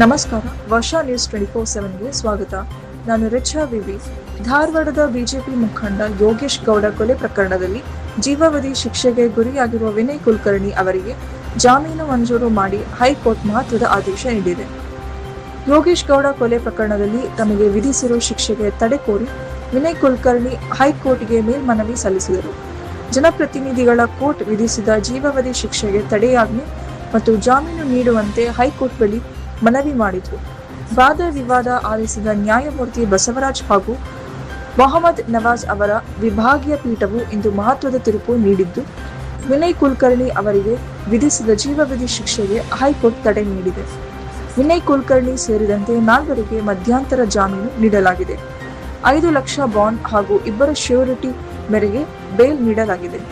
ನಮಸ್ಕಾರ. ವರ್ಷಾ ನ್ಯೂಸ್ 24/7ಗೆ ಸ್ವಾಗತ. ನಾನು ರಿಚಾ ವಿವಿ. ಧಾರವಾಡದ ಬಿಜೆಪಿ ಮುಖಂಡ ಯೋಗೇಶ್ ಗೌಡ ಕೊಲೆ ಪ್ರಕರಣದಲ್ಲಿ ಜೀವಾವಧಿ ಶಿಕ್ಷೆಗೆ ಗುರಿಯಾಗಿರುವ ವಿನಯ್ ಕುಲಕರ್ಣಿ ಅವರಿಗೆ ಜಾಮೀನು ಮಂಜೂರು ಮಾಡಿ ಹೈಕೋರ್ಟ್ ಮಹತ್ವದ ಆದೇಶ ನೀಡಿದೆ. ಯೋಗೇಶ್ ಗೌಡ ಕೊಲೆ ಪ್ರಕರಣದಲ್ಲಿ ತಮಗೆ ವಿಧಿಸಿರುವ ಶಿಕ್ಷೆಗೆ ತಡೆ ಕೋರಿ ವಿನಯ್ ಕುಲಕರ್ಣಿ ಹೈಕೋರ್ಟ್ಗೆ ಮೇಲ್ಮನವಿ ಸಲ್ಲಿಸಿದರು. ಜನಪ್ರತಿನಿಧಿಗಳ ಕೋರ್ಟ್ ವಿಧಿಸಿದ ಜೀವಾವಧಿ ಶಿಕ್ಷೆಗೆ ತಡೆಯಾಜ್ಞೆ ಮತ್ತು ಜಾಮೀನು ನೀಡುವಂತೆ ಹೈಕೋರ್ಟ್ ಬಳಿ ಮನವಿ ಮಾಡಿದ್ರು. ವಾದ ವಿವಾದ ಆಲಿಸಿದ ನ್ಯಾಯಮೂರ್ತಿ ಬಸವರಾಜ್ ಹಾಗೂ ಮೊಹಮ್ಮದ್ ನವಾಜ್ ಅವರ ವಿಭಾಗೀಯ ಪೀಠವು ಇಂದು ಮಹತ್ವದ ತೀರ್ಪು ನೀಡಿದ್ದು, ವಿನಯ್ ಕುಲಕರ್ಣಿ ಅವರಿಗೆ ವಿಧಿಸಿದ ಜೀವಾವಧಿ ಶಿಕ್ಷೆಗೆ ಹೈಕೋರ್ಟ್ ತಡೆ ನೀಡಿದೆ. ವಿನಯ್ ಕುಲಕರ್ಣಿ ಸೇರಿದಂತೆ 4 ಮಧ್ಯಂತರ ಜಾಮೀನು ನೀಡಲಾಗಿದೆ. 5 ಲಕ್ಷ ಬಾಂಡ್ ಹಾಗೂ 2 ಶ್ಯೂರಿಟಿ ಮೇರೆಗೆ ಬೇಲ್ ನೀಡಲಾಗಿದೆ.